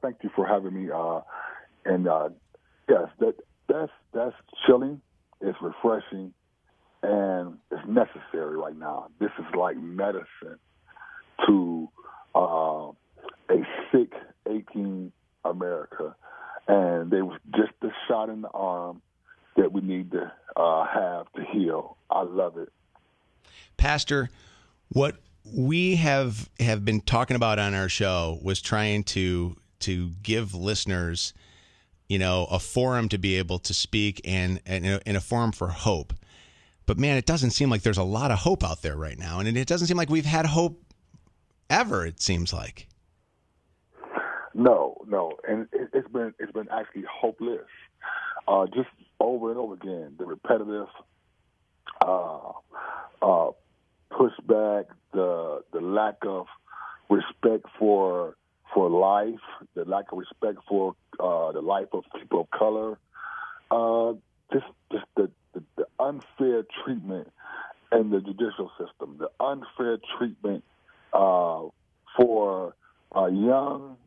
Thank you for having me. And yes, that's chilling. It's refreshing, and it's necessary right now. This is like medicine to a sick, aching America, and they was just a shot in the arm that we need to have to heal. I love it. Pastor, what we have been talking about on our show was trying to give listeners, a forum to be able to speak and a forum for hope. But man, it doesn't seem like there's a lot of hope out there right now, and it doesn't seem like we've had hope ever. It seems like. No, and it's been actually hopeless. Just over and over again, the repetitive uh, uh, pushback, the lack of respect for life, the lack of respect for the life of people of color, just the unfair treatment in the judicial system, the unfair treatment for young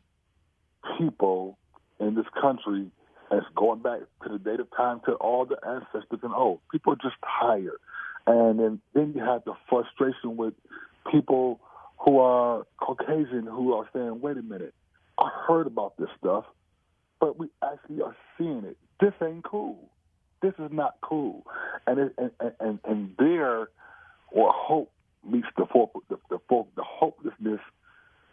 people in this country. And it's going back to the date of time to all the ancestors and old. People are just tired. And then you have the frustration with people who are Caucasian who are saying, wait a minute, I heard about this stuff, but we actually are seeing it. This ain't cool. This is not cool. And there where hope meets the hopelessness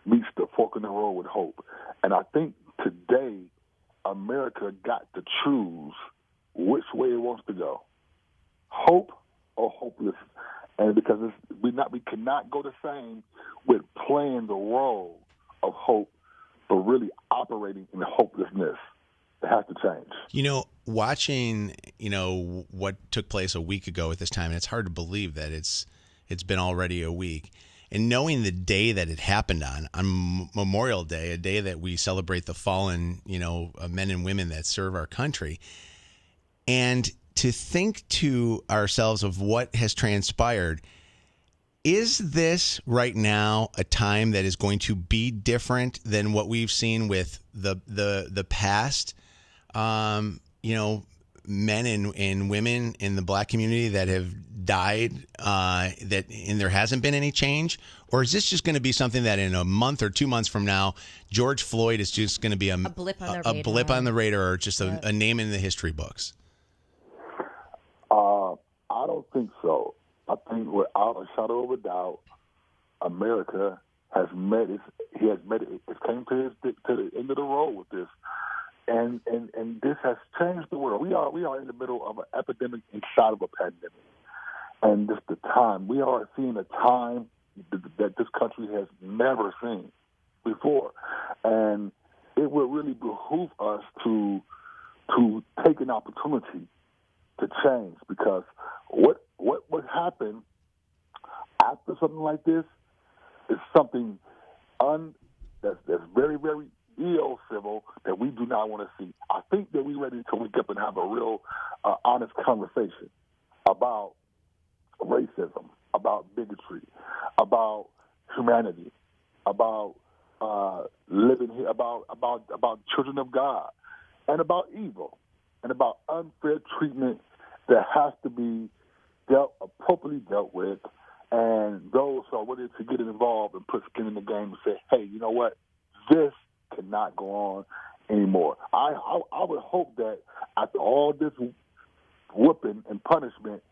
meets the fork in the road with hope. And I think today America got to choose which way it wants to go, hope or hopeless. And because we cannot go the same with playing the role of hope, but really operating in hopelessness. It has to change. Watching, what took place a week ago at this time, and it's hard to believe that it's been already a week. And knowing the day that it happened on Memorial Day, a day that we celebrate the fallen, men and women that serve our country, and to think to ourselves of what has transpired, is this right now a time that is going to be different than what we've seen with the past, men and women in the black community that have died, and there hasn't been any change? Or is this just going to be something that in a month or 2 months from now, George Floyd is just going to be a blip on the radar, blip on the radar, or just a name in the history books? I don't think so. I think without a shadow of a doubt, America has it came to the end of the road with this. And this has changed the world. We are in the middle of an epidemic inside of a pandemic. And just the time, we are seeing a time that this country has never seen before. And it would really behoove us to take an opportunity to change, because what would happen after something like this is something that's very, very civil that we do not want to see. I think that we're ready to wake up and have a real honest conversation about racism, about bigotry, about humanity, about living here, about children of God, and about evil, and about unfair treatment that has to be appropriately dealt with. And those who are ready to get involved and put skin in the game and say, hey, you know what? This cannot go on anymore. I would hope that after all this whooping and punishment,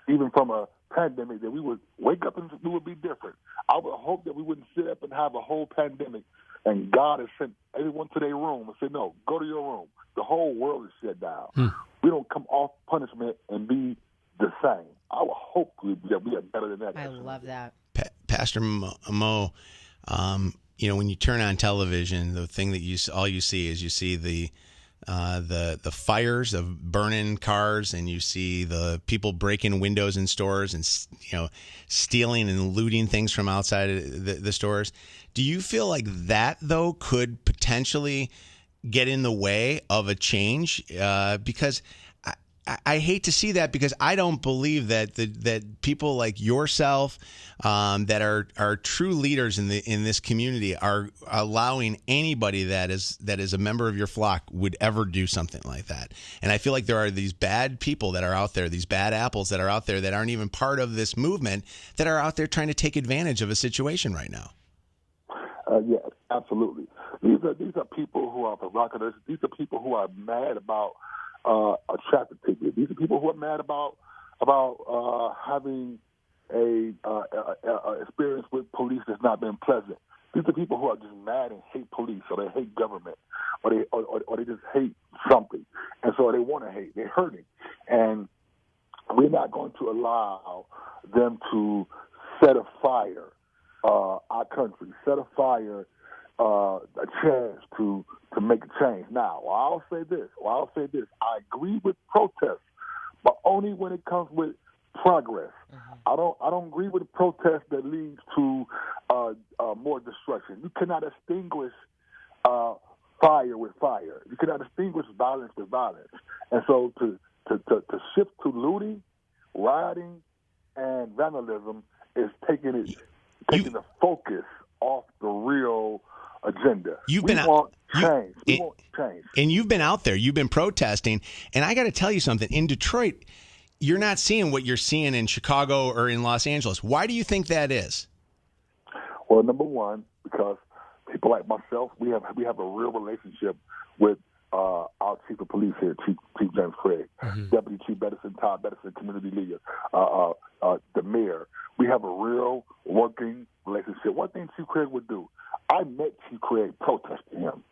even from a pandemic, that we would wake up and we would be different. I would hope that we wouldn't sit up and have a whole pandemic and God has sent everyone to their room and said, no, go to your room. The whole world is shut down. We don't come off punishment and be the same. I would hope that we are better than that. I love that. Pastor Mo, when you turn on television, the thing that all you see is the fires of burning cars, and you see the people breaking windows in stores and stealing and looting things from outside of the stores. Do you feel like that, though, could potentially get in the way of a change? Because I hate to see that, because I don't believe that that people like yourself, that are true leaders in this community, are allowing anybody that is a member of your flock would ever do something like that. And I feel like there are these bad people that are out there, these bad apples that are out there that aren't even part of this movement, that are out there trying to take advantage of a situation right now. Yes, absolutely. These are people who are provocateurs. These are people who are mad about a traffic ticket. These are people who are mad about having a experience with police that's not been pleasant. These are people who are just mad and hate police, or they hate government, or they just hate something, and so they want to hate. They're hurting, and we're not going to allow them to set afire our country, set afire a chance to make a change. Now, I'll say this. I agree with protests, but only when it comes with progress. Mm-hmm. I don't agree with a protest that leads to more destruction. You cannot extinguish fire with fire. You cannot extinguish violence with violence. And so to shift to looting, rioting, and vandalism is taking the focus off the real agenda. We want change. And you've been out there. You've been protesting. And I got to tell you something. In Detroit, you're not seeing what you're seeing in Chicago or in Los Angeles. Why do you think that is? Well, number one, because people like myself, we have a real relationship with our chief of police here, Chief James Craig, mm-hmm. Deputy Chief Bedison, Todd Bedison, community leader, the mayor. We have a real working relationship. One thing Chief Craig would do, I met Chief Craig protesting him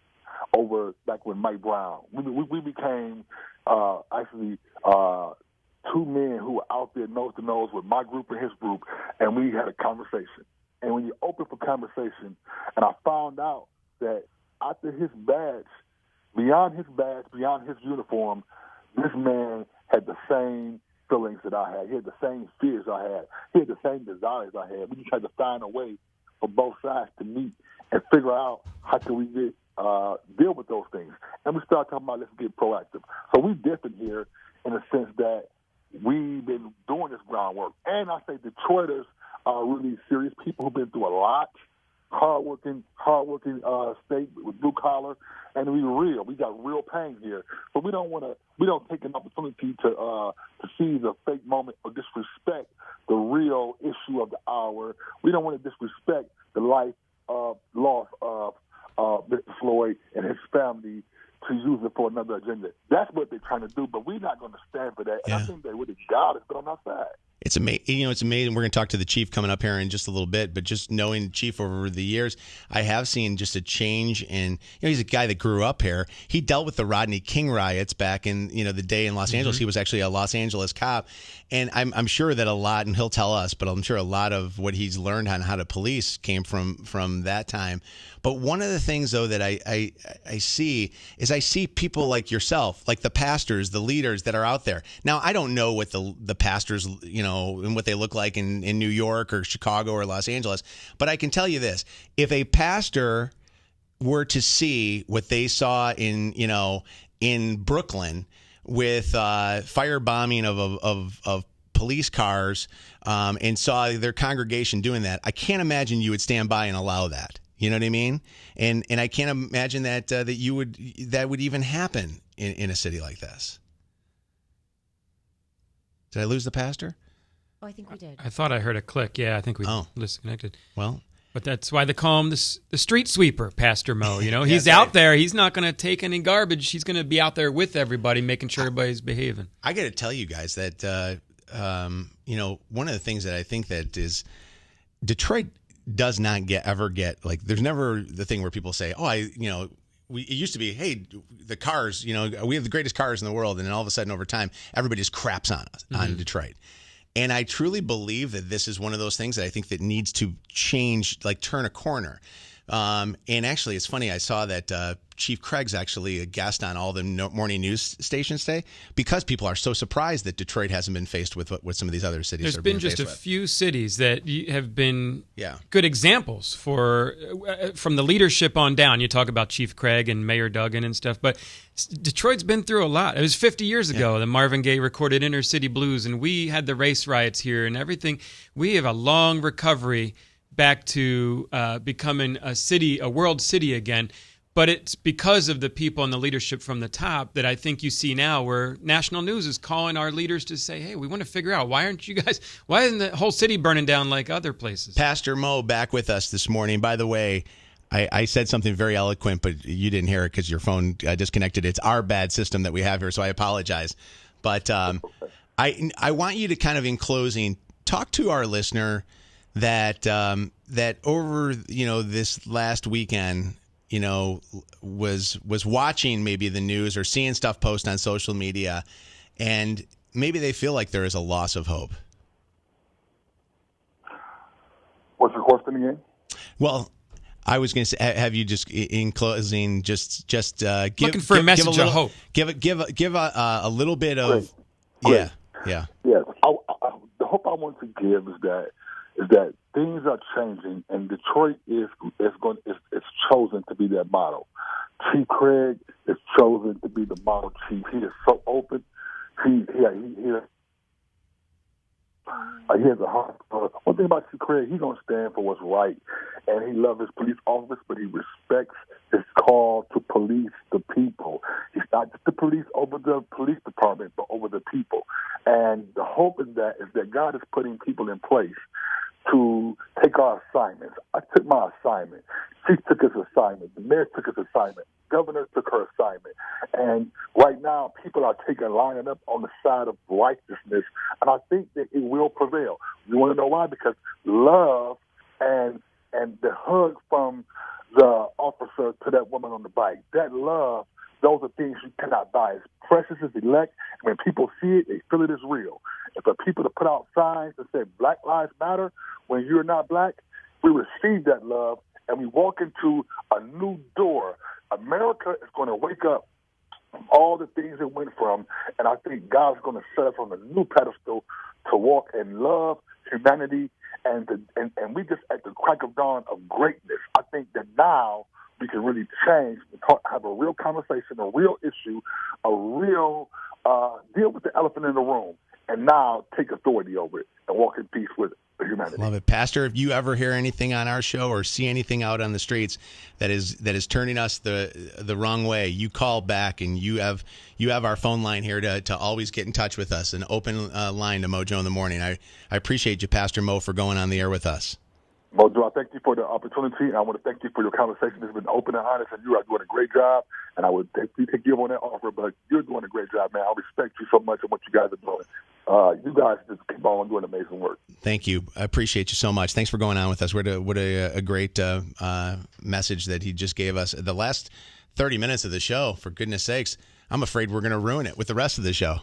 over back when Mike Brown. We became actually two men who were out there nose to nose with my group and his group, and we had a conversation. And when you open for conversation, and I found out that after his badge, beyond his uniform, this man had the same feelings that I had. He had the same fears I had. He had the same desires I had. We just had to find a way for both sides to meet and figure out how can we deal with those things. And we started talking about let's get proactive. So we different here in the sense that we've been doing this groundwork. And I say Detroiters are really serious people who've been through a lot, hardworking state with blue collar, and we got real pain here. So we don't take an opportunity to seize a fake moment or disrespect the real issue of the hour. We don't want to disrespect the life loss of Mr. Floyd and his family to use it for another agenda. That's what they're trying to do, but we're not going to stand for that. And I think that with God has been on our side. It's amazing. It's amazing. We're going to talk to the chief coming up here in just a little bit, but just knowing Chief over the years, I have seen just a change in, he's a guy that grew up here. He dealt with the Rodney King riots back in, the day in Los Angeles. He was actually a Los Angeles cop. And I'm sure that a lot, and he'll tell us, but I'm sure a lot of what he's learned on how to police came from that time. But one of the things, though, that I see is I see people like yourself, like the pastors, the leaders that are out there. Now, I don't know what the pastors, and what they look like in New York or Chicago or Los Angeles, but I can tell you this. If a pastor were to see what they saw in Brooklyn with firebombing of police cars and saw their congregation doing that, I can't imagine you would stand by and allow that. You know what I mean? And I can't imagine that that would even happen in a city like this. Did I lose the pastor? Oh, I think we did. I thought I heard a click. Yeah, I think we disconnected. Well, but that's why they call him the street sweeper, Pastor Mo. He's out there. He's not going to take any garbage. He's going to be out there with everybody, making sure everybody's behaving. I got to tell you guys that one of the things that I think that is Detroit does not ever get like. There's never the thing where people say, "Oh, it used to be, hey, the cars, we have the greatest cars in the world," and then all of a sudden, over time, everybody just craps on us on Detroit. And I truly believe that this is one of those things that I think that needs to change, like turn a corner. And actually, it's funny. I saw that Chief Craig's actually a guest on all the morning news stations today because people are so surprised that Detroit hasn't been faced with what some of these other cities There's are been being just faced a with. few cities that have been good examples for from the leadership on down. You talk about Chief Craig and Mayor Duggan and stuff, but Detroit's been through a lot. It was 50 years ago that Marvin Gaye recorded Inner City Blues, and we had the race riots here and everything. We have a long recovery back to becoming a world city again. But it's because of the people and the leadership from the top that I think you see now where national news is calling our leaders to say, hey, we want to figure out why isn't the whole city burning down like other places? Pastor Mo back with us this morning. By the way, I said something very eloquent, but you didn't hear it because your phone disconnected. It's our bad system that we have here, so I apologize. But I want you to kind of, in closing, talk to our listener that that over this last weekend, was watching maybe the news or seeing stuff post on social media, and maybe they feel like there is a loss of hope. What's your question again? Well, I was going to say, have you just in closing, just give looking for a message of hope. Give a little bit of Great. yeah. Yes. The hope I want to give is that things are changing, and Detroit is chosen to be that model. Chief Craig is chosen to be the model chief. He is so open. He has a heart. One thing about Chief Craig, he's gonna stand for what's right, and he loves his police office, but he respects his call to police the people. He's not just the police over the police department, but over the people. And the hope is that God is putting people in place to take our assignments. I took my assignment. Chief took his assignment. The mayor took his assignment. Governor took her assignment. And right now, people are lining up on the side of righteousness, and I think that it will prevail. You want to know why? Because love and the hug from the officer to that woman on the bike, that love, those are things you cannot buy. It's precious as elect. When people see it, they feel it is real. And for people to put out signs that say Black Lives Matter when you're not black, we receive that love and we walk into a new door. America is going to wake up from all the things it went from, and I think God's going to set us on a new pedestal to walk in love, humanity, and we just at the crack of dawn of greatness. I think that now we can really change, have a real conversation, a real issue, a real deal with the elephant in the room, and now take authority over it and walk in peace with humanity. Love it. Pastor, if you ever hear anything on our show or see anything out on the streets that is turning us the wrong way, you call back, and you have our phone line here to always get in touch with us, an open line to Mojo in the Morning. I appreciate you, Pastor Mo, for going on the air with us. Mojo, I thank you for the opportunity, and I want to thank you for your conversation. It's been open and honest, and you are doing a great job, and I would take you on that offer, but you're doing a great job, man. I respect you so much and what you guys are doing. You guys just keep on doing amazing work. Thank you. I appreciate you so much. Thanks for going on with us. What a great message that he just gave us. The last 30 minutes of the show, for goodness sakes, I'm afraid we're going to ruin it with the rest of the show.